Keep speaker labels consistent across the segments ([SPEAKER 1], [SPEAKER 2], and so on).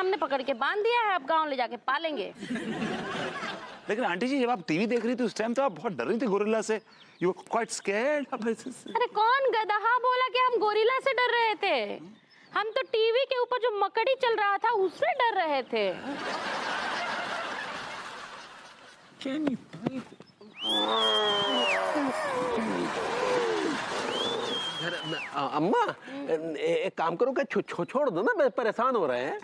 [SPEAKER 1] हमने पकड़ के बांध दिया है, अब गांव ले जाके पालेंगे।
[SPEAKER 2] लेकिन आंटी जी, जब आप टीवी देख रही थी उस टाइम तो आप बहुत डर रही थी गोरिल्ला से। You were quite scared.
[SPEAKER 1] अरे कौन गधा बोला कि हम गोरिल्ला से डर रहे थे? हम तो टीवी के ऊपर जो मकड़ी चल रहा था उससे डर रहे थे।
[SPEAKER 3] अम्मा एक काम करो, क्या छोड़ दो ना, परेशान हो रहे हैं।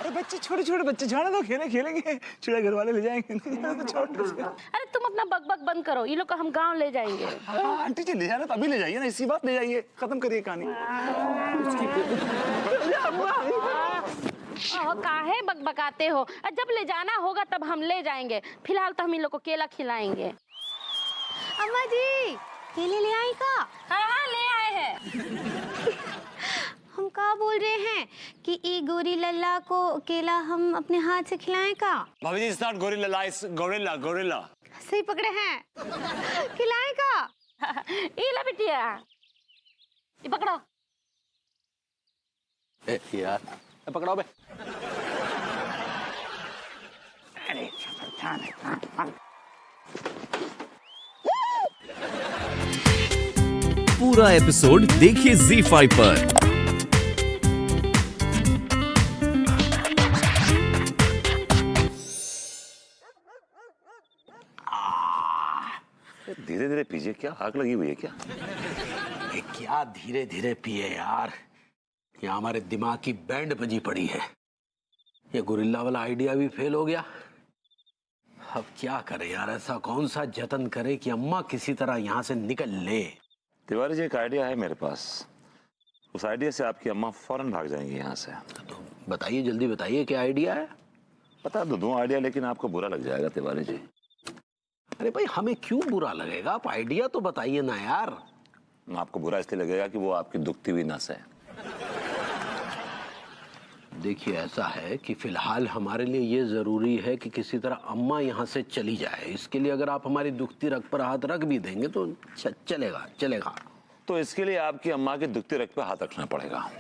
[SPEAKER 2] अरे बच्चे, छोटे बच्चे, जाने दो, खेलेंगे, चिड़िया घर वाले ले जाएंगे।
[SPEAKER 1] अरे तुम अपना बकबक बंद करो, ये लोग को हम गांव ले जाएंगे।
[SPEAKER 2] आंटी जी ले जाना तो अभी ले जाइए ना, इसी बात ले जाइए, खत्म करिए कहानी।
[SPEAKER 1] काहे बकबकाते हो? जब ले जाना होगा तब हम ले जाएंगे, फिलहाल तो हम इन लोग को केला खिलाएंगे।
[SPEAKER 4] अम्मा जी, केले ले आई का?
[SPEAKER 1] हाँ ले आए हैं।
[SPEAKER 4] हम का बोल रहे हैं कि ई गोरी लल्ला को केला हम अपने हाथ से खिलाएं का?
[SPEAKER 2] भाभी जी, it's not gorilla, it's gorilla.
[SPEAKER 4] सही पकड़े हैं। खिलाएं का?
[SPEAKER 1] ये ला बिटिया, ये पकड़ो।
[SPEAKER 3] यार पकड़ाओ बे।
[SPEAKER 5] पूरा एपिसोड देखिए ZEE5 पर।
[SPEAKER 2] धीरे धीरे पीजिए, क्या आग लगी हुई है क्या?
[SPEAKER 3] क्या धीरे धीरे पिए यार, ये हमारे दिमाग की बैंड बजी पड़ी है। ये गोरिल्ला वाला आइडिया भी फेल हो गया। अब क्या करें यार, ऐसा कौन सा जतन करे कि अम्मा किसी तरह यहाँ से निकल ले।
[SPEAKER 2] तिवारी जी, एक आइडिया है मेरे पास। उस आइडिया से आपकी अम्मा फौरन भाग जाएंगी यहाँ से।
[SPEAKER 3] तो बताइए, जल्दी बताइए क्या आइडिया है।
[SPEAKER 2] बता दो आइडिया, लेकिन आपको बुरा लग जाएगा तिवारी जी।
[SPEAKER 3] अरे भाई, हमें क्यों बुरा लगेगा? आप आइडिया तो बताइए ना यार।
[SPEAKER 2] आपको बुरा इसलिए लगेगा कि वो आपकी दुखती हुई नस है।
[SPEAKER 3] देखिए, ऐसा है कि फिलहाल हमारे लिए ये जरूरी है कि किसी तरह अम्मा यहाँ से चली जाए। इसके लिए अगर आप हमारी दुखती रग पर हाथ रख भी देंगे तो चलेगा।
[SPEAKER 2] तो इसके लिए आपकी अम्मा की दुखती रग पे हाथ रखना पड़ेगा।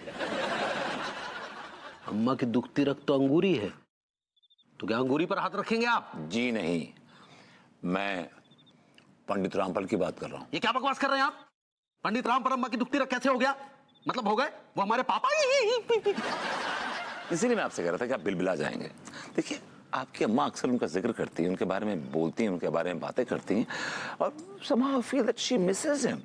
[SPEAKER 3] अम्मा की दुखती रग तो अंगूरी है, तो क्या अंगूरी पर हाथ रखेंगे आप?
[SPEAKER 2] जी नहीं, मैं पंडित रामपाल की बात कर रहा हूँ।
[SPEAKER 3] ये क्या बकवास कर रहे हैं आप? पंडित रामपाल अम्मा की दुखती रग कैसे हो गया? मतलब हो गए वो हमारे पापा ही।
[SPEAKER 2] इसीलिए मैं आपसे कह रहा था कि आप बिलबिला जाएंगे। देखिए, आपकी अम्मा अक्सर उनका जिक्र करती है, उनके बारे में बोलती हैं, उनके बारे में बातें करती हैं, और somehow I feel that she misses him।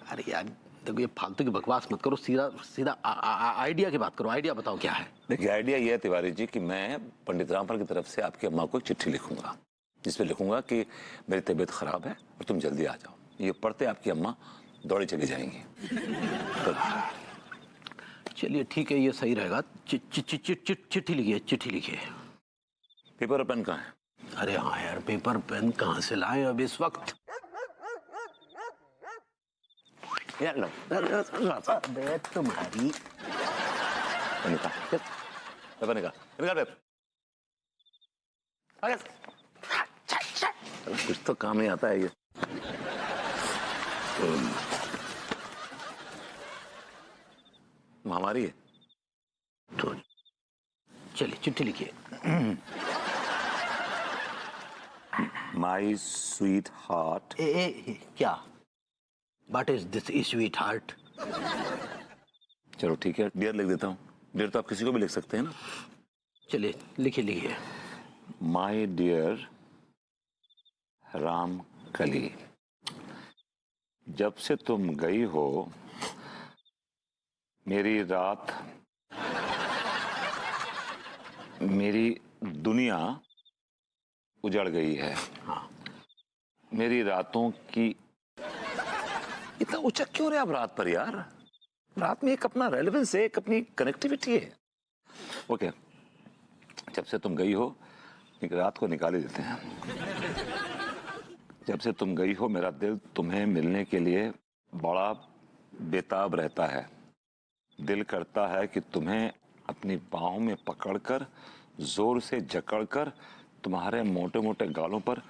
[SPEAKER 3] अरे यार देखो, ये फालतू की बकवास मत करो, सीधा आइडिया की बात करो। आइडिया बताओ क्या है।
[SPEAKER 2] देखिए, आइडिया ये है तिवारी जी कि मैं पंडित रामपाल की तरफ से आपकी अम्मा को एक चिट्ठी लिखूंगा, जिसमें लिखूंगा कि मेरी तबीयत खराब है और तुम जल्दी आ जाओ। ये पढ़ते आपकी अम्मा दौड़ी चली जाएंगी।
[SPEAKER 3] चलिए ठीक है, ये सही रहेगा। चिट्ठी लिखिए।
[SPEAKER 2] पेपर और पेन कहाँ है?
[SPEAKER 3] अरे हाँ यार, पेपर पेन कहाँ से लाए अब इस वक्त?
[SPEAKER 2] यार लो,
[SPEAKER 3] तुम्हारी
[SPEAKER 2] पेपर निकाल पेपर। कुछ तो काम नहीं आता है ये। हमारी है
[SPEAKER 3] तो चलिए चिट्ठी लिखिए।
[SPEAKER 2] My sweet heart.
[SPEAKER 3] क्या? What is this sweet heart?
[SPEAKER 2] चलो ठीक है, डियर लिख देता हूँ। डियर तो आप किसी को भी लिख सकते हैं ना।
[SPEAKER 3] चलिए लिखिए।
[SPEAKER 2] माई डियर राम कली, जब से तुम गई हो मेरी रात, मेरी दुनिया उजड़ गई है।
[SPEAKER 3] हाँ।
[SPEAKER 2] मेरी रातों की, इतना ऊंचा क्यों रहे आप रात पर यार? रात में एक अपना रेलेवेंस है, एक अपनी कनेक्टिविटी है। ओके, जब से तुम गई हो, एक रात को निकाल ही देते हैं। जब से तुम गई हो मेरा दिल तुम्हें मिलने के लिए बड़ा बेताब रहता है। दिल करता है कि तुम्हें अपनी बाहों में पकड़कर जोर से जकड़कर तुम्हारे मोटे मोटे गालों पर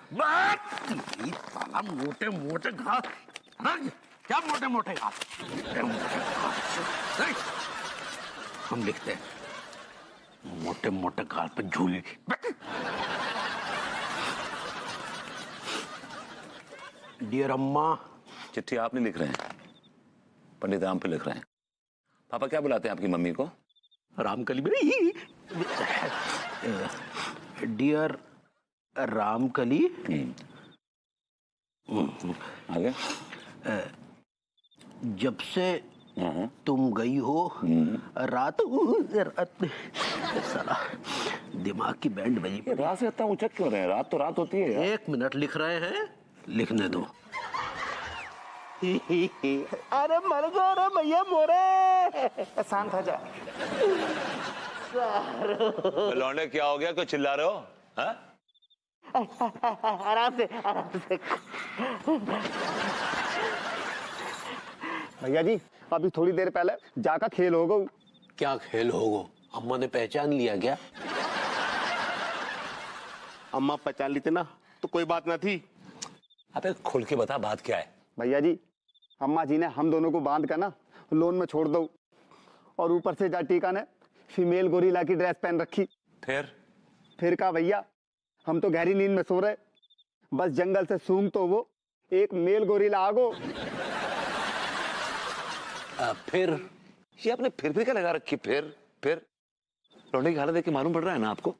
[SPEAKER 3] मोटे मोटे घास। क्या मोटे मोटे घास? हम लिखते हैं मोटे मोटे गाल पे झूली। डियर अम्मा।
[SPEAKER 2] चिट्ठी आप नहीं लिख रहे हैं, पंडित राम पे लिख रहे हैं। पापा क्या बुलाते हैं आपकी मम्मी को?
[SPEAKER 3] रामकली में। डियर रामकली।
[SPEAKER 2] आगे।
[SPEAKER 3] जब से तुम गई हो रात साला दिमाग की बैंड बजी।
[SPEAKER 2] रात से इतना ऊंचा क्यों रहे हैं? रात तो रात होती है।
[SPEAKER 3] 1 मिनट लिख रहे हैं, लिखने दो।
[SPEAKER 6] अरे मर गो रे भैया मोरे, शांत हो जा।
[SPEAKER 2] लौंडे क्या हो गया, क्यों चिल्ला रहे हो? हाँ?
[SPEAKER 6] आराम से आराम से। भैया जी अभी थोड़ी देर पहले जाकर खेल हो गो।
[SPEAKER 3] क्या खेल होगो? अम्मा ने पहचान लिया क्या?
[SPEAKER 6] अम्मा पहचान ली थी ना तो कोई बात ना थी।
[SPEAKER 2] अबे खुल के बता, बात क्या है?
[SPEAKER 6] भैया जी अम्मा जी ने हम दोनों को बांध कर ना लोन में छोड़ दो, और ऊपर से जा टीका ने फीमेल गोरिल्ला की ड्रेस पहन रखी।
[SPEAKER 2] फिर
[SPEAKER 6] का भैया हम तो गहरी नींद में सो रहे, बस जंगल से सूंघ तो वो एक मेल गोरिल्ला आगो।
[SPEAKER 3] फिर
[SPEAKER 2] ये आपने फिर क्या लगा रखी? फिर लौंडे की हालत देख के मालूम पड़ रहा है ना आपको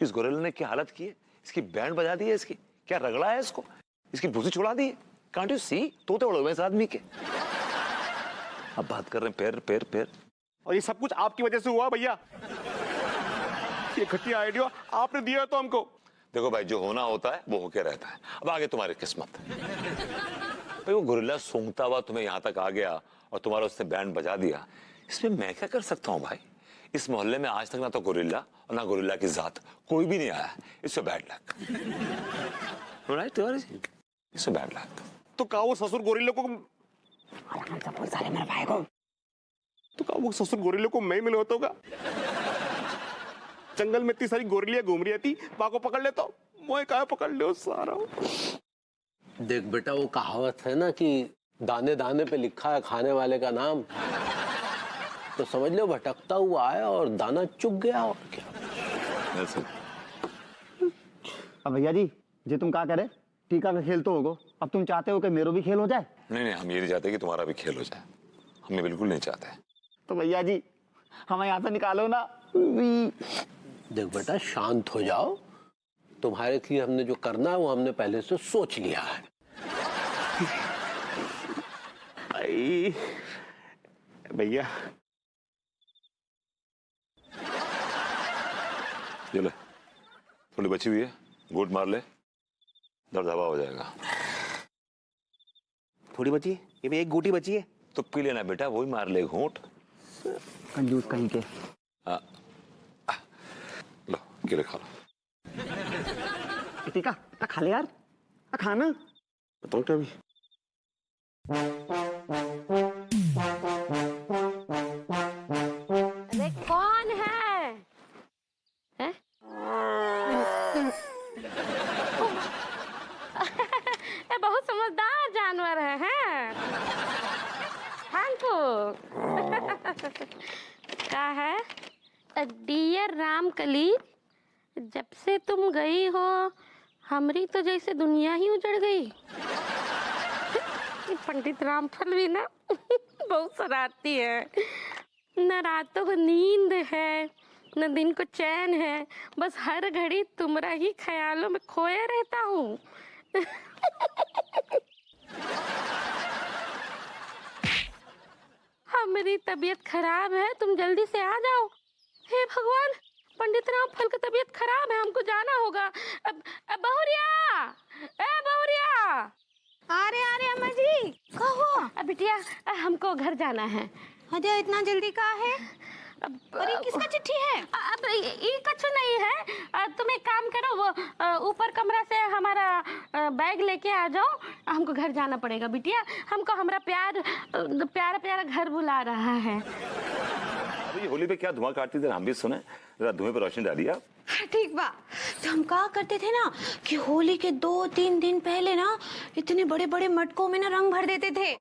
[SPEAKER 2] इस गोरिल्ला ने क्या हालत की है? इसकी बैंड बजा दी है, इसकी क्या रगड़ा है इसको, इसकी भूसी छुड़ा दी है। Can't you see? तोते उड़े हुए इस आदमी के। अब बात कर रहे हैं फिर।
[SPEAKER 7] और ये सब कुछ आपकी वजह से हुआ भैया। ये घटिया आइडिया आपने दिया है तो हमको।
[SPEAKER 2] देखो भाई, जो होना होता है वो होके रहता है। अब आगे तुम्हारी किस्मत। भाई वो गोरिल्ला सूंघता हुआ तुम्हें यहाँ तक आ गया और तुम्हारा उसने बैंड बजा दिया, इसमें मैं क्या कर सकता हूँ भाई? इस मोहल्ले में आज तक ना तो गोरिल्ला और ना गोरिल्ला की जात कोई भी नहीं आया। इससे बैड लक। राइट, इससे बैड लक।
[SPEAKER 7] तो कहा वो ससुर गोरिल्ले को मैं ही मिल होता होगा। जंगल में इतनी सारी गोरिल्लियां घूम रही थी, बाको पकड़ लेता हूँ, मोए कहा पकड़ ले सारा।
[SPEAKER 3] देख बेटा, वो कहावत है ना कि दाने दाने पे लिखा है खाने वाले का नाम। तो समझ लो भटकता हुआ आया और दाना चुग गया, और क्या।
[SPEAKER 6] अब भैया जी जे तुम क्या करे, टीका का खेल तो होगो, अब तुम चाहते हो कि मेरा भी खेल हो जाए?
[SPEAKER 2] नहीं, हम ये नहीं चाहते कि तुम्हारा भी खेल हो जाए। हम ये बिल्कुल नहीं चाहते।
[SPEAKER 6] तो भैया जी हमें यहाँ से निकालो ना।
[SPEAKER 3] देख बेटा, शांत हो जाओ। तुम्हारे लिए हमने जो करना है वो हमने पहले से सोच लिया है।
[SPEAKER 7] भैया
[SPEAKER 2] ये ले, थोड़ी बची हुई है, घूंट मार ले, दर्द हवा हो जाएगा।
[SPEAKER 7] थोड़ी बची है, ये भी एक गोटी बची है।
[SPEAKER 2] तो पी लेना बेटा, वही मार ले घूंट।
[SPEAKER 6] कंजूस कहीं के।
[SPEAKER 2] लो केले खा लो।
[SPEAKER 6] टीका खा ले यार, खाना।
[SPEAKER 7] बताओ क्या अभी?
[SPEAKER 1] अरे कौन है? ये बहुत समझदार जानवर है। क्या है? डियर रामकली, जब से तुम गई हो हमरी तो जैसे दुनिया ही उजड़ गई। पंडित रामफल भी ना बहुत शरारती है। न रातों को नींद है न दिन को चैन है, बस हर घड़ी तुम्हारा ही ख्यालों में खोया रहता हूँ। मेरी तबीयत खराब है, तुम जल्दी से आ जाओ। हे भगवान, पंडित रामफल की तबीयत खराब है, हमको जाना होगा। बहुरिया, बहुरिया।
[SPEAKER 4] आ रहे अम्मा जी। कहो
[SPEAKER 1] बिटिया, हमको घर जाना है।
[SPEAKER 4] अरे इतना जल्दी कहाँ है? अरे किसका चिट्ठी है?
[SPEAKER 1] अब ये कुछ नहीं है। तुम एक काम करो, वो ऊपर कमरा से हमारा बैग लेके आ जाओ, हमको घर जाना पड़ेगा। बिटिया, हमको हमारा प्यारा प्यारा घर बुला रहा है।
[SPEAKER 2] अभी होली पे क्या धुआं काटती थी, हम भी सुने। जरा धुएं पर रोशनी डालिए आप।
[SPEAKER 4] ठीक बा। तो हम कहा करते थे ना कि होली के 2-3 दिन पहले ना इतने बड़े बड़े मटकों में ना रंग भर देते थे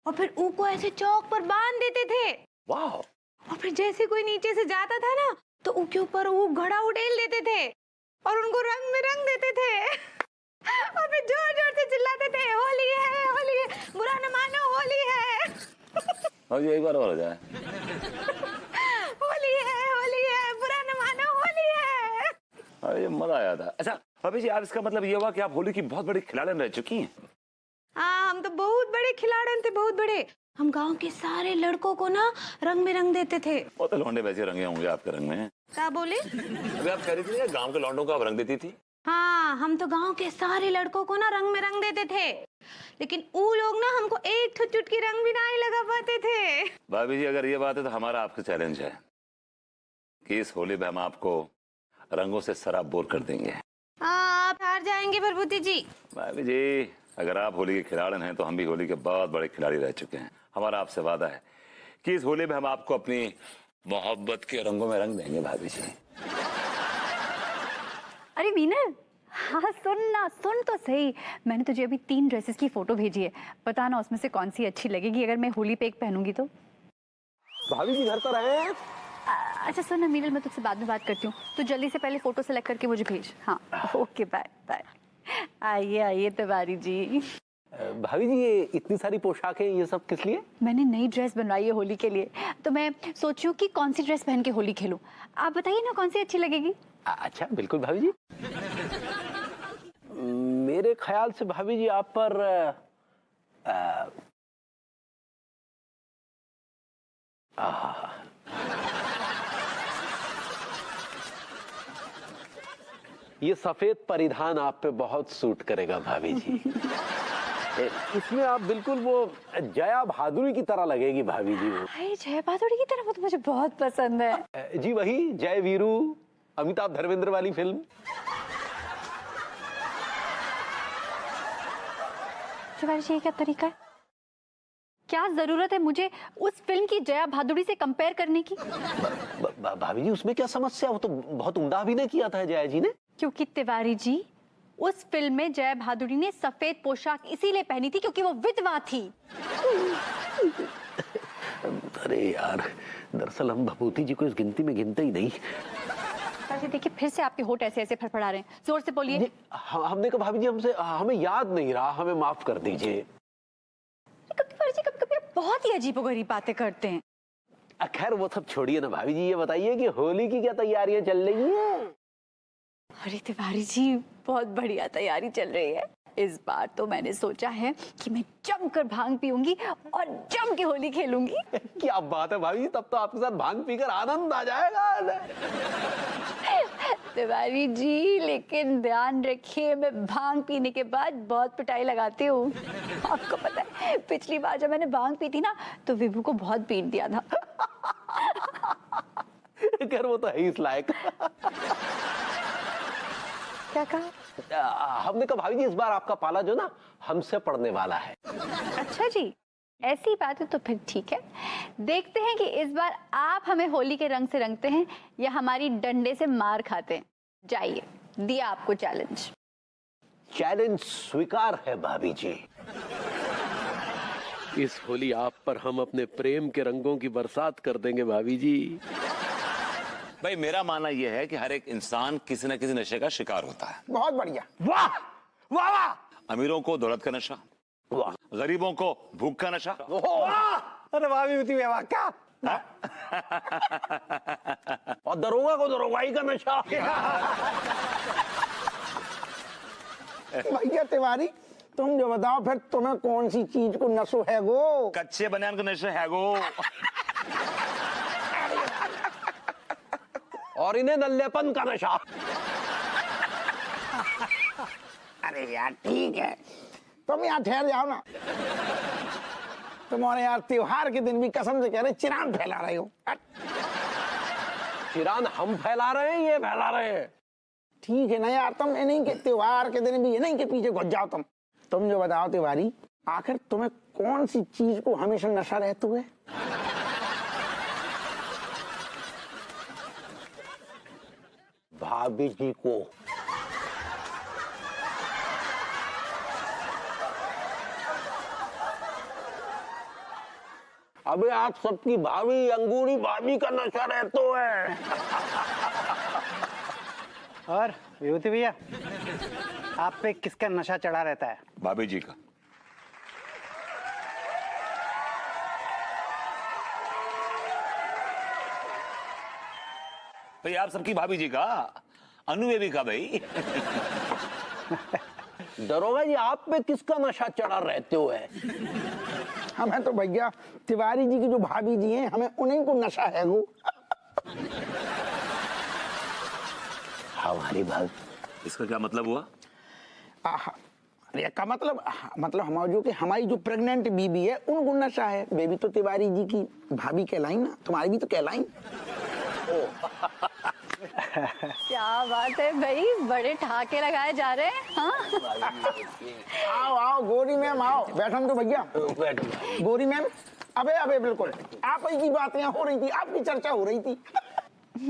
[SPEAKER 4] और फिर ऊको ऐसे चौक पर बांध देते थे।
[SPEAKER 2] वाह,
[SPEAKER 4] और फिर जैसे कोई नीचे से जाता था ना तो उनके ऊपर वो घड़ा उड़ेल देते थे और उनको रंग में रंग देते थे और फिर जोर जोर से चिल्लाते थे, होली है, बुरा न मानो, होली है।
[SPEAKER 2] और ये एक बार और हो जाए।
[SPEAKER 4] होली है, बुरा न मानो, होली है।
[SPEAKER 2] अरे ये मजा आया था। अच्छा भाभी जी, आप इसका मतलब ये हुआ कि आप होली की बहुत बड़ी खिलाड़ी रह चुकी हैं।
[SPEAKER 4] हाँ, हम तो बहुत बड़े खिलाड़ी थे, बहुत बड़े। हम गांव के सारे लड़कों को ना रंग में रंग देते थे।
[SPEAKER 2] वो तो लौंडे वैसे रंगे होंगे आपके रंग में।
[SPEAKER 4] क्या बोले?
[SPEAKER 2] अभी आप कह रही थी गांव के लौंडों को आप रंग देती थी।
[SPEAKER 4] हाँ, हम तो गांव के सारे लड़कों को ना रंग में रंग देते थे, लेकिन वो लोग ना हमको एक ठो चुटकी रंग भी नहीं लगा पाते थे।
[SPEAKER 2] भाभी जी, अगर ये बात है तो हमारा आपसे चैलेंज है कि इस होली में हम आपको रंगों से सराबोर कर देंगे।
[SPEAKER 4] हाँ, आप हार जाएंगे प्रभुति जी।
[SPEAKER 2] भाभी जी, अगर आप होली के खिलाड़ी हैं तो हम भी होली के बहुत बड़े खिलाड़ी रह चुके हैं। हमारा आपसे वादा है कि इस होली में हम आपको अपनी मोहब्बत के रंगों में रंग देंगे। भाभी जी,
[SPEAKER 8] अरे वीनर, हाँ सुन तो सही। मैंने तुझे अभी 3 ड्रेसेस की फोटो भेजी है, पता ना उसमें से कौन सी अच्छी लगेगी अगर मैं होली पे एक पहनूंगी तो।
[SPEAKER 3] भाभी जी घर पर आए हैं?
[SPEAKER 8] अच्छा सुन ना मीनल, मैं तुझसे बाद में बात करती हूँ, तू जल्दी से पहले फोटो सेलेक्ट करके मुझे भेज। हाँ ओके, बाय बाय। आइए तिवारी जी।
[SPEAKER 3] भाभी जी, ये इतनी सारी पोशाकें, ये सब किस लिए?
[SPEAKER 8] मैंने नई ड्रेस बनवाई है होली के लिए, तो मैं सोची हूँ कि कौन सी ड्रेस पहन के होली खेलूँ। आप बताइए ना कौन सी अच्छी लगेगी।
[SPEAKER 3] अच्छा बिल्कुल भाभी जी। मेरे ख्याल से भाभी जी आप पर ये सफेद परिधान आप पे बहुत सूट करेगा भाभी जी। इसमें आप बिल्कुल वो जया भादुरी की तरह लगेगी भाभी जी। वो
[SPEAKER 8] अरे जया भादुरी की तरह, वो तो मुझे बहुत पसंद है।
[SPEAKER 3] जी वही जय वीरू, अमिताभ धर्मेंद्र वाली फिल्म।
[SPEAKER 8] तिवारी जी, क्या तरीका है? क्या जरूरत है मुझे उस फिल्म की जया भादुरी से कंपेयर करने की?
[SPEAKER 3] भाभी जी उसमें क्या समस्या? वो तो बहुत उम्दा अभिनय किया था जया जी ने।
[SPEAKER 8] क्योंकि तिवारी जी, उस फिल्म में जया भादुरी ने सफेद पोशाक इसीलिए पहनी थी क्योंकि वो विधवा थी।
[SPEAKER 3] अरे यार, दरअसल हम भभूति जी को इस गिनती में गिनते ही नहीं।
[SPEAKER 8] देखिए फिर से आपके होठ ऐसे ऐसे फड़फड़ा रहे हैं, जोर से बोलिए।
[SPEAKER 3] हमने कहा भाभी जी हमें याद नहीं रहा, हमें माफ कर दीजिए।
[SPEAKER 8] तिवारी जी कभी-कभी आप बहुत ही अजीबोगरीब बातें करते हैं।
[SPEAKER 3] खैर वो सब छोड़िए ना भाभी जी, ये बताइए कि होली की क्या तैयारियां चल रही हैं?
[SPEAKER 8] अरे तिवारी जी, बहुत बढ़िया तैयारी चल रही है। इस बार तो मैंने सोचा है कि मैं जमकर भांग पीऊंगी और जम के होली खेलूंगी।
[SPEAKER 3] क्या बात है भाभी जी, तब तो आपके साथ भांग पीकर आनंद आ जाएगा।
[SPEAKER 8] तिवारी जी, लेकिन ध्यान रखिए, मैं भांग पीने के बाद बहुत पिटाई लगाती हूँ। आपको पता है पिछली बार जब मैंने भांग पी थी ना तो विभू को बहुत पीट दिया था।
[SPEAKER 3] खैर वो तो है इस लायक।
[SPEAKER 8] क्या कहा?
[SPEAKER 3] हमने कहा भाभी जी इस बार आपका पाला जो ना हमसे पड़ने वाला है।
[SPEAKER 8] अच्छा जी, ऐसी बात है तो फिर ठीक है। देखते हैं कि इस बार आप हमें होली के रंग से रंगते हैं या हमारी डंडे से मार खाते हैं। जाइए, दिया आपको चैलेंज।
[SPEAKER 3] चैलेंज स्वीकार है भाभी जी। इस होली आप पर हम अपने प्रेम के रंगों की बरसात कर देंगे भाभी जी।
[SPEAKER 2] भाई मेरा मानना यह है कि हर एक इंसान किसी न किसी नशे का शिकार होता है।
[SPEAKER 6] बहुत बढ़िया।
[SPEAKER 3] वाह वाह वाह।
[SPEAKER 2] अमीरों को दौलत का नशा, गरीबों को भूख का नशा।
[SPEAKER 3] अरे भाभी होती है क्या? और दरोगा को दरोगाई का नशा।
[SPEAKER 6] भैया तिवारी, तुम जो बताओ फिर तुम्हें कौन सी चीज को नशो है गो?
[SPEAKER 2] कच्चे बनियान का नशा है गो।
[SPEAKER 3] और इन्हें नल्लेपन का नशा।
[SPEAKER 6] अरे यार ठीक है, तुम यहाँ ठहर जाओ ना। तुम्हारे यार त्योहार के दिन भी कसम से कह रहे चिरान फैला रहे हो।
[SPEAKER 3] चिरान हम फैला रहे हैं, ये फैला रहे हैं।
[SPEAKER 6] ठीक है ना यार, तुम इन्हीं के त्योहार के दिन भी इन्हीं के पीछे घुस जाओ। तुम जो बताओ तिवारी, आखिर तुम्हें कौन सी चीज को हमेशा नशा रहते हुए?
[SPEAKER 3] भाभी जी को।
[SPEAKER 6] अबे आप सबकी भाभी अंगूरी भाभी का नशा रहता है।
[SPEAKER 9] और विभूति भैया, आप पे किसका नशा चढ़ा रहता है?
[SPEAKER 2] भाभी जी का। भाई आप सबकी भाभी जी का, अनु बेबी का भाई।
[SPEAKER 3] दरोगा जी, आप पे किसका नशा चढ़ा रहते हो है?
[SPEAKER 6] हमें तो भैया तिवारी जी की जो भाभी जी हैं, हमें उन्हीं को नशा है वो।
[SPEAKER 3] हमारी भाभी।
[SPEAKER 2] इसका क्या मतलब हुआ?
[SPEAKER 6] अरे का मतलब हमारी जो प्रेग्नेंट बीबी है उनको नशा है। बेबी तो तिवारी जी की भाभी कहलाई ना, तुम्हारी भी तो कहलाई।
[SPEAKER 8] क्या बात है भाई, बड़े ठहाके लगाए जा रहे हैं। हाँ?
[SPEAKER 6] आओ गौरी मैम आओ, बैठो तो भैया। गौरी मैम, अबे बिल्कुल आप ही की बातें हो रही थी, आपकी चर्चा हो रही थी।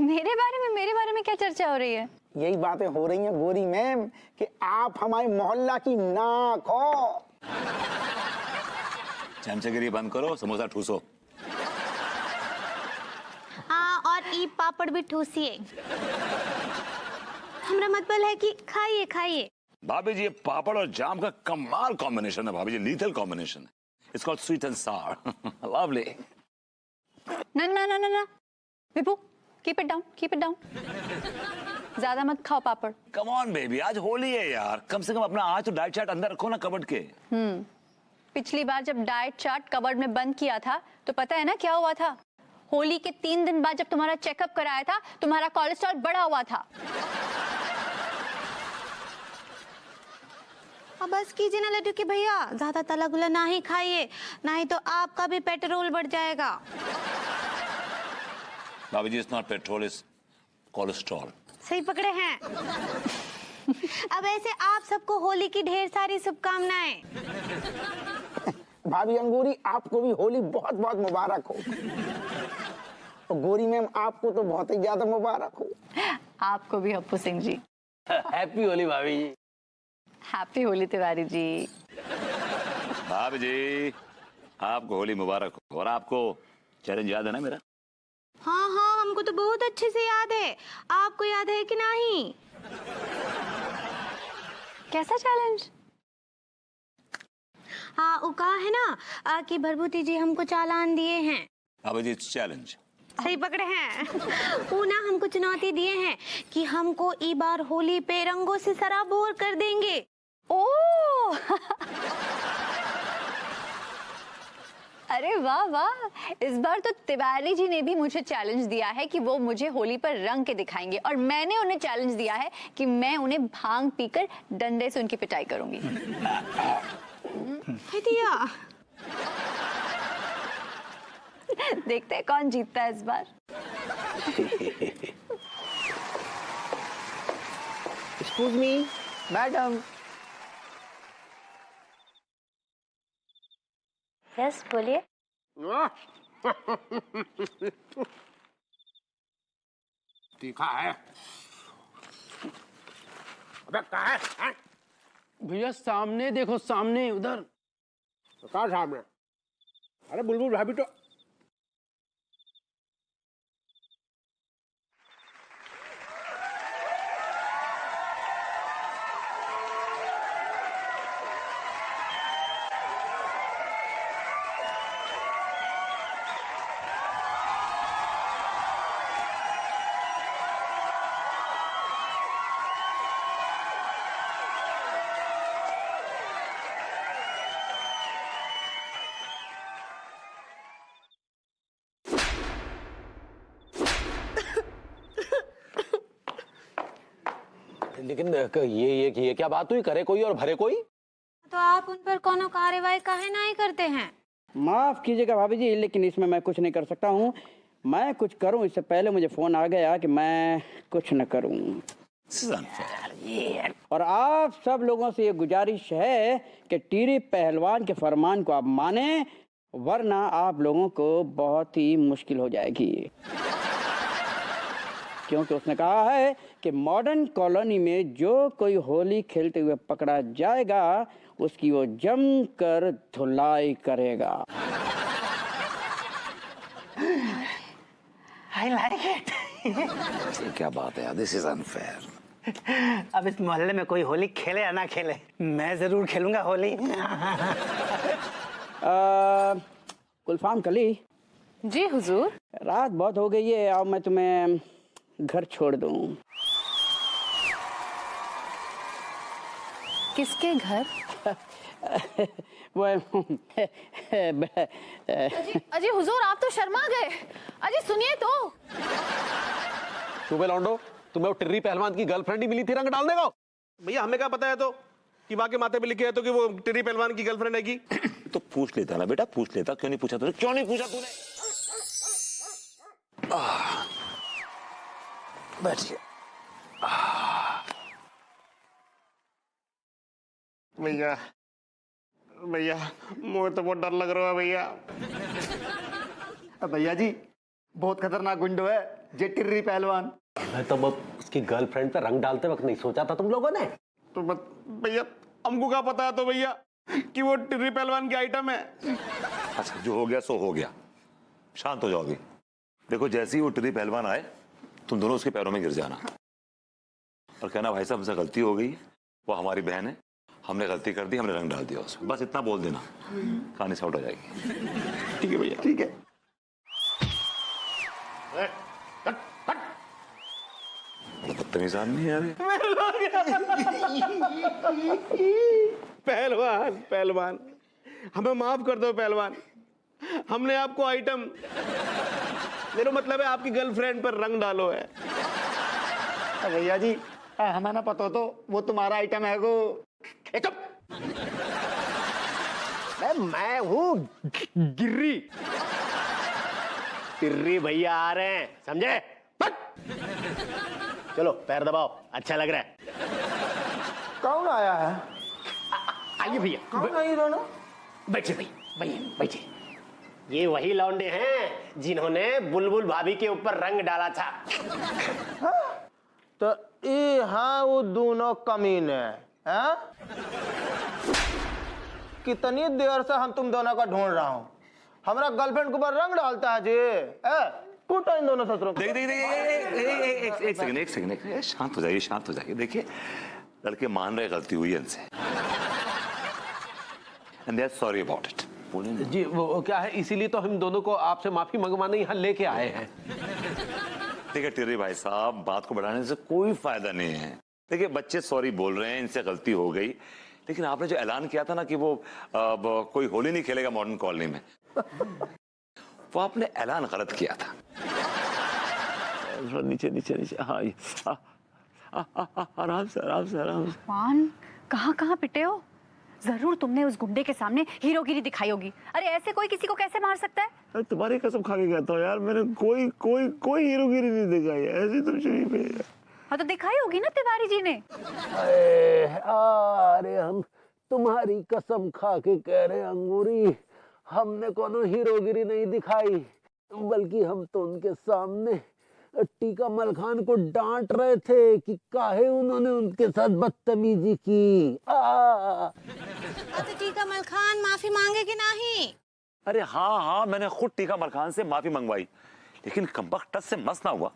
[SPEAKER 8] मेरे बारे में क्या चर्चा हो रही है?
[SPEAKER 6] यही बातें हो रही हैं गौरी मैम कि आप हमारे मोहल्ला की नाक हो।
[SPEAKER 2] चमचगिरी बंद करो, समोसा ठूसो।
[SPEAKER 4] हाँ, और ई पापड़ भी ठूसिए। हमरा मतलब है कि खाइए खाइए।
[SPEAKER 2] भाभी जी, ये पापड़ और जाम का कमाल कॉम्बिनेशन है भाभी जी, लीथल कॉम्बिनेशन है। It's called sweet and Sawar. Lovely.
[SPEAKER 8] ना विभू, कीप इट डाउन। ज्यादा मत खाओ पापड़।
[SPEAKER 2] कम ऑन बेबी, आज होली है यार, कम से कम अपना आज तो डाइट चार्ट अंदर रखो ना कबर्ड के।
[SPEAKER 8] पिछली बार जब डाइट चार्ट कबर्ड में बंद किया था तो पता है ना क्या हुआ था? होली के 3 दिन बाद जब तुम्हारा चेकअप कराया था, तुम्हारा कोलेस्ट्रॉल बढ़ा हुआ था।
[SPEAKER 4] अब बस कीजिए ना लड्डू के भैया, ज्यादा तला गुला ना ही खाइए, नहीं तो आपका भी पेट्रोल बढ़ जाएगा।
[SPEAKER 2] भाभी जी, it's not petrol, it's cholesterol.
[SPEAKER 4] सही पकड़े हैं। अब ऐसे आप सबको होली की ढेर सारी शुभकामनाएं।
[SPEAKER 6] भाभी अंगूरी, आपको भी होली बहुत बहुत मुबारक हो। और गौरी मैम, आपको तो बहुत ही ज्यादा मुबारक हो।
[SPEAKER 8] आपको भी हप्पू सिंह जी।
[SPEAKER 3] हैप्पी होली भाभी जी।
[SPEAKER 8] हैप्पी होली तिवारी जी।
[SPEAKER 2] भाभी जी, आपको होली मुबारक हो। और आपको चैलेंज याद है ना मेरा?
[SPEAKER 4] हाँ, हमको तो बहुत अच्छे से याद है। आपको याद है कि नहीं?
[SPEAKER 8] कैसा चैलेंज?
[SPEAKER 4] हाँ, वो कहा है ना कि भरभूति जी हमको चालान दिए हैं।
[SPEAKER 2] भाभी जी, इट्स चैलेंज।
[SPEAKER 4] सही पकड़े हैं। वो ना हमको चुनौती दिए हैं कि हमको ई बार होली पे रंगों से सराबोर कर देंगे।
[SPEAKER 8] ओह अरे वाह, इस बार तो तिवारी जी ने भी मुझे चैलेंज दिया है कि वो मुझे होली पर रंग के दिखाएंगे, और मैंने उन्हें चैलेंज दिया है कि मैं उन्हें भांग पीकर डंडे से उनकी पिटाई करूंगी।
[SPEAKER 4] दिया।
[SPEAKER 8] देखते हैं कौन जीतता है इस बार।
[SPEAKER 9] Excuse me madam.
[SPEAKER 8] यस, बोलिए।
[SPEAKER 6] तीखा है। अबे कहाँ है?
[SPEAKER 9] भैया सामने देखो, सामने उधर।
[SPEAKER 6] कहाँ सामने? अरे बुलबुल भाभी तो
[SPEAKER 3] लेकिन ये क्या बात हुई? करे कोई और भरे कोई?
[SPEAKER 4] तो आप उन पर कोनो कार्रवाई काहे नहीं करते हैं?
[SPEAKER 9] माफ कीजिएगा भाभी जी, लेकिन इसमें मैं कुछ नहीं कर सकता हूँ। मैं कुछ करूँ इससे पहले मुझे फोन आ गया कि मैं कुछ न करूँ। और आप सब लोगों से ये गुजारिश है कि टीरी पहलवान के फरमान को आप माने, वरना आप लोगों को बहुत ही मुश्किल हो जाएगी। क्योंकि उसने कहा है कि मॉडर्न कॉलोनी में जो कोई होली खेलते हुए पकड़ा जाएगा उसकी वो जमकर धुलाई करेगा।
[SPEAKER 6] I like it.
[SPEAKER 2] ये क्या बात है, दिस इज अनफेयर।
[SPEAKER 6] अब इस मोहल्ले में कोई होली खेले या ना खेले, मैं जरूर खेलूंगा होली।
[SPEAKER 9] गुलफाम कली,
[SPEAKER 8] जी हुजूर।
[SPEAKER 9] रात बहुत हो गई है, अब मैं तुम्हें घर छोड़ दूं।
[SPEAKER 8] किसके घर?
[SPEAKER 9] वो
[SPEAKER 8] अजी हुजूर, आप तो शर्मा गए। अजी सुनिए तो।
[SPEAKER 3] सुबह लौंडो, तुम्हें वो टिर्री पहलवान की गर्लफ्रेंड ही मिली थी रंग डालने को?
[SPEAKER 7] भैया हमें क्या पता है तो कि माँ के माथे पे लिखे है तो कि वो टिर्री पहलवान की गर्लफ्रेंड है की।
[SPEAKER 2] तो पूछ लेता ना बेटा, पूछ लेता। क्यों नहीं पूछा तूने? क्यों नहीं पूछा तूने? बैठिए।
[SPEAKER 7] भैया भैया मुझे तो बहुत डर लग रहा है भैया।
[SPEAKER 10] भैया जी बहुत खतरनाक गुंडो है जे टिर्री पहलवान।
[SPEAKER 3] मैं तो वो उसकी गर्लफ्रेंड पे रंग डालते वक्त नहीं सोचा था तुम लोगों ने?
[SPEAKER 7] तो भैया हमको क्या पता है तो भैया कि वो टिर्री पहलवान की आइटम है।
[SPEAKER 2] अच्छा, जो हो गया सो हो गया, शांत हो जाओगी। देखो, जैसे ही वो टिर्री पहलवान आए, तुम दोनों उसके पैरों में गिर जाना और कहना भाई साहब हमसे गलती हो गई, वो हमारी बहन है, हमने गलती कर दी, हमने रंग डाल दिया उसमें। बस इतना बोल देना, कहानी सॉर्ट हो जाएगी।
[SPEAKER 7] ठीक है भैया, ठीक है।
[SPEAKER 2] बदतमीज आदमी है यार।
[SPEAKER 7] पहलवान पहलवान हमें माफ कर दो पहलवान, हमने आपको आइटम, मेरा मतलब है आपकी गर्लफ्रेंड पर रंग डालो है।
[SPEAKER 10] भैया जी हमें ना पता तो वो तुम्हारा आइटम है वो।
[SPEAKER 7] मैं हूँ गिर्री, टिर्री भैया आ रहे हैं, समझे? चलो पैर दबाओ, अच्छा लग रहा है।
[SPEAKER 6] कौन आया है?
[SPEAKER 7] आइए भैया,
[SPEAKER 6] कौन आई दोनों?
[SPEAKER 7] बैठे भैया, बैठे। ये वही लौंडे हैं जिन्होंने बुलबुल भाभी के ऊपर रंग डाला था।
[SPEAKER 6] तो ये हाँ वो दोनों कमीने हैं। कितनी देर से हम तुम दोनों का ढूंढ रहा हूँ। हमारा गर्लफ्रेंड के ऊपर रंग डालता है जी। कूटो इन दोनों ससुरों को।
[SPEAKER 2] एक सेकंड, शांत हो जाइए, शांत हो जाइए। देखिए, लड़के मान रहे गलती हुई है इनसे, and they are sorry about it.
[SPEAKER 3] जी वो क्या है, इसीलिए तो हम दोनों को आपसे माफी मंगवाने यहाँ लेके आए हैं।
[SPEAKER 2] देखिए टिर्री भाई साहब, बात को बढ़ाने से कोई फायदा नहीं है। देखिए, बच्चे सॉरी बोल रहे हैं, इनसे गलती हो गई, लेकिन आपने जो ऐलान किया था ना कि वो कोई होली नहीं खेलेगा मॉडर्न कॉलोनी में, वो आपने ऐलान गलत किया था। नीचे नीचे नीचे, हाँ आराम से आराम से आराम से।
[SPEAKER 8] पान कहाँ पिटे हो? जरूर तुमने उस गुंडे के सामने हीरोगिरी दिखाई होगी। अरे ऐसे कोई किसी को कैसे मार सकता है?
[SPEAKER 2] अरे तुम्हारी कसम खा के कहता हूँ यार, मैंने कोई कोई कोई हीरोगिरी नहीं दिखाई है, ऐसे तुम शरीफ है।
[SPEAKER 8] हाँ तो दिखाई होगी ना तिवारी जी ने।
[SPEAKER 3] अरे हम तुम्हारी कसम खा के कह रहे अंगूरी, हमने कोनो हीरोगिरी नहीं दिखाई, बल्कि हम तो उनके सामने टीका मल खान को डांट रहे थे कि काहे उन्होंने उनके साथ बदतमीजी की।
[SPEAKER 4] टीका मल खान माफी मांगे कि नहीं?
[SPEAKER 2] अरे हाँ, मैंने खुद टीका मल खान से माफी मंगवाई, लेकिन कमबख्त टस से मस ना हुआ,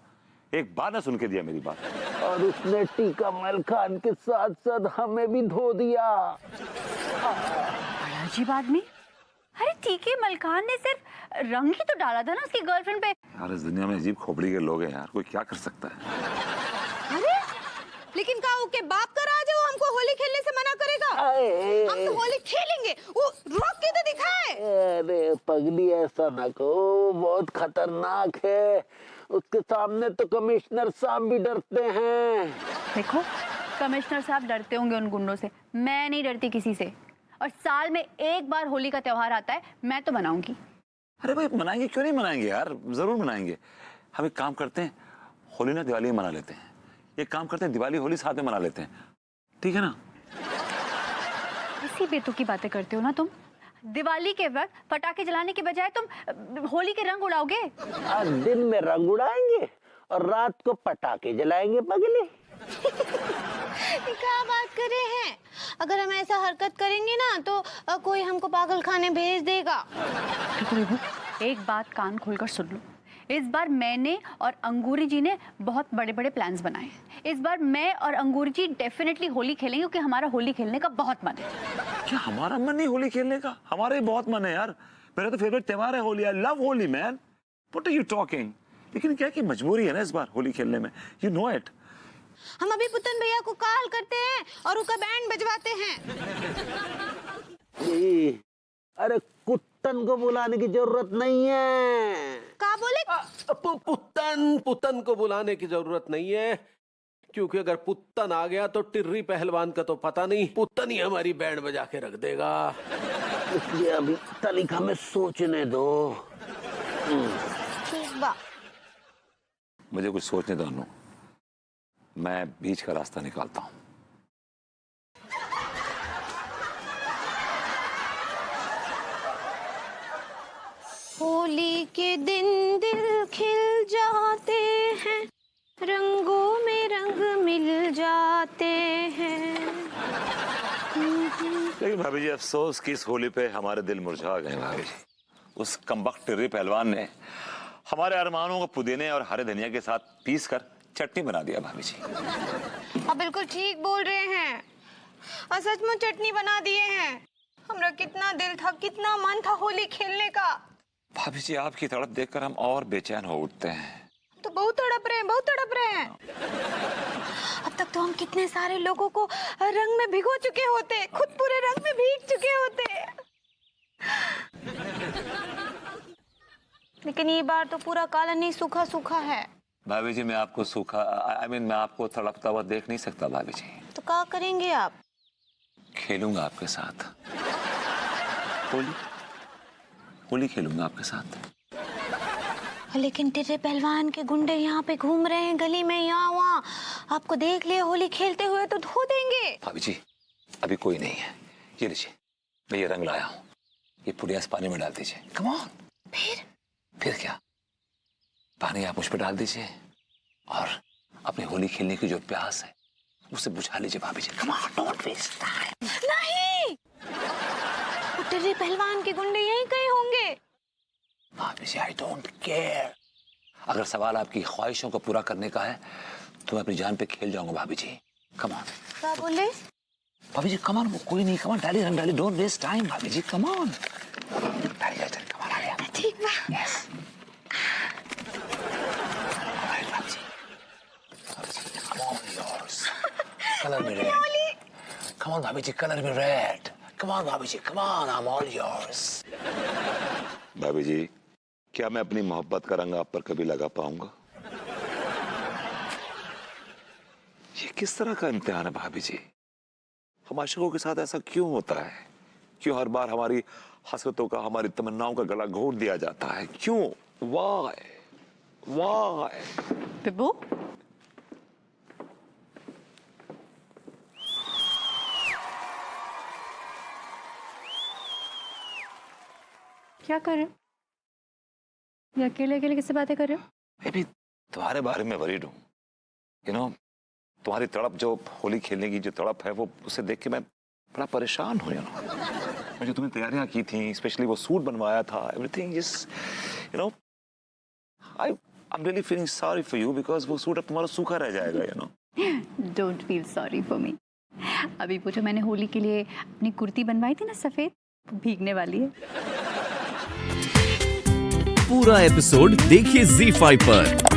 [SPEAKER 2] एक बार ने सुन के दिया मेरी बात।
[SPEAKER 3] और उसने टीका मल खान के साथ साथ हमें भी धो दिया।
[SPEAKER 8] बड़ा अजीब आदमी। अरे टीके मलखान ने सिर्फ रंग ही तो डाला था ना उसकी गर्लफ्रेंड पे।
[SPEAKER 2] यार इस दुनिया में अजीब खोपड़ी के लोग हैं यार, कोई क्या कर सकता है।
[SPEAKER 4] अरे लेकिन का के बाप का राज है, वो हमको होली खेलने से मना करेगा? हम तो होली खेलेंगे, वो रोक के तो दिखाए।
[SPEAKER 3] अरे पगली ऐसा ना कहो, बहुत खतरनाक है, उसके सामने तो कमिश्नर साहब भी डरते हैं।
[SPEAKER 8] देखो, कमिश्नर साहब डरते होंगे उन गुंडों से, मैं नहीं डरती किसी से। और साल में एक बार होली का त्योहार आता है, मैं तो मनाऊंगी।
[SPEAKER 2] अरे भाई मनाएंगे, क्यों नहीं मनाएंगे यार, जरूर मनाएंगे। हम एक काम करते हैं, होली ना दिवाली मना लेते हैं। एक काम करते हैं, दिवाली होली साथ में मना लेते हैं, ठीक है ना?
[SPEAKER 8] इसी बेतुकी बातें करते हो ना तुम। दिवाली के वक्त पटाखे जलाने के बजाय तुम होली के रंग उड़ाओगे।
[SPEAKER 3] आज दिन में रंग उड़ाएंगे और रात को पटाखे जलाएंगे पगली।
[SPEAKER 4] क्या बात कर रहे हैं? अगर हम ऐसा हरकत करेंगे ना तो कोई हमको पागल खाने भेज देगा।
[SPEAKER 8] एक बात कान खोलकर सुन लो, इस बार मैंने और अंगूरी जी ने बहुत बड़े बड़े प्लान्स बनाए हैं। इस बार मैं और अंगूरी जी डेफिनेटली होली खेलेंगे क्योंकि हमारा होली खेलने का बहुत मन है।
[SPEAKER 2] क्या हमारा मन नहीं होली खेलने का? हमारा ही बहुत मन है यार। मेरा तो फेवरेट त्योहार है Holi. I love Holi man. What are you talking? लेकिन क्या की मजबूरी है ना इस बार होली खेलने में। You know it.
[SPEAKER 4] हम अभी पुतन भैया को कॉल करते हैं और उनका बैंड बजवाते हैं।
[SPEAKER 3] अरे कुत्तन को बुलाने की जरूरत नहीं है।
[SPEAKER 4] क्या बोले?
[SPEAKER 3] पुत्तन को बुलाने की जरूरत नहीं है, क्योंकि अगर पुत्तन आ गया तो टिर्री पहलवान का तो पता नहीं, पुत्तन ही हमारी बैंड बजा के रख देगा। इसलिए अभी तनिक हमें सोचने दो।
[SPEAKER 4] ठीक बा।
[SPEAKER 2] मुझे कुछ सोचने दो अनु। मैं बीच का रास्ता निकालता हूँ।
[SPEAKER 4] होली के दिन दिल खिल जाते हैं, रंगों में रंग मिल जाते हैं।
[SPEAKER 2] लेकिन भाभी जी अफसोस कि इस होली पे हमारे दिल मुरझा गए भाभी जी। उस कमबख्त टिर्री पहलवान ने हमारे अरमानों को पुदीने और हरे धनिया के साथ पीस कर चटनी बना दिया भाभी जी।
[SPEAKER 4] आप बिल्कुल ठीक बोल रहे हैं और सचमुच चटनी बना दिए हैं। हमरा कितना दिल था, कितना मन था होली खेलने का।
[SPEAKER 2] भाभी जी आपकी तड़प देखकर हम और बेचैन हो उठते हैं।
[SPEAKER 4] तो बहुत तड़प रहे हैं, बहुत तड़प रहे हैं। अब तक तो हम कितने सारे लोगों को रंग में भिगो चुके होते, खुद पूरे रंग में भीग चुके होते। लेकिन ये बार तो पूरा काला नहीं, सूखा सूखा है।
[SPEAKER 2] भाभी जी मैं आपको सूखा मैं आपको तड़पता हुआ देख नहीं सकता भाभी जी।
[SPEAKER 4] तो क्या करेंगे आप?
[SPEAKER 2] खेलूंगा आपके साथ होली। होली खेलूंगा आपके साथ।
[SPEAKER 4] लेकिन टिर्रे पहलवान के गुंडे यहाँ पे घूम रहे हैं गली में, यहाँ वहाँ। आपको देख लिया होली खेलते हुए तो धो देंगे।
[SPEAKER 2] भाभी जी अभी कोई नहीं है। ये लीजिए मैं ये रंग लाया हूँ, ये पुड़िया पानी में डाल दीजिए। Come on. फिर क्या, पानी आप मुझ पे डाल दीजिए और अपनी होली खेलने की जो प्यास है उसे बुझा लीजिए भाभी जी। Come on, don't waste time.
[SPEAKER 4] नहीं, टिर्रे पहलवान के गुंडे यहीं कहीं होंगे।
[SPEAKER 2] भाभी जी आई डोंट केयर। अगर सवाल आपकी ख्वाहिशों को पूरा करने का है तो मैं अपनी जान पे खेल जाऊंगा भाभी जी। Come on.
[SPEAKER 4] क्या बोले?
[SPEAKER 2] भाभी जी कम ऑन, वो कोई नहीं। कम ऑन डाली, रंग डाली। डोंट वेस्ट टाइम भाभी जी। कम ऑन डालिए। कम ऑन आ गया।
[SPEAKER 4] ठीक बा।
[SPEAKER 2] यस भाभी जी कम ऑन योर्स। कलर में रेड। कम ऑन भाभी जी, कलर में रेड। कम ऑन भाभी जी, come on, I am all yours. भाभी जी क्या मैं अपनी मोहब्बत का रंग आप पर कभी लगा पाऊंगा? ये किस तरह का इम्तिहान है भाभी जी? हम आशिकों के साथ ऐसा क्यों होता है? क्यों हर बार हमारी हसरतों का, हमारी तमन्नाओं का गला घोट दिया जाता है? क्यों? Y Y?
[SPEAKER 8] बिब्बू क्या कर रहे हो? ये अकेले अकेले किससे बातें कर रहे हो?
[SPEAKER 2] मैं भी तुम्हारे बारे में वरीड हूँ। यू नो तुम्हारी तड़प, जो होली खेलने की जो तड़प है, वो उसे देख के मैं बड़ा परेशान हूँ। मैं जो तुम्हें तैयारियां की थी, स्पेशली वो सूट बनवाया था, everything just you know I am really feeling sorry for you because वो सूट अब तुम्हारा सूखा रह जाएगा। You know
[SPEAKER 8] don't feel sorry for me. अभी वो जो मैंने होली के लिए अपनी कुर्ती बनवाई थी ना सफेद, भीगने वाली है।
[SPEAKER 5] पूरा एपिसोड देखिए ZEE5 पर।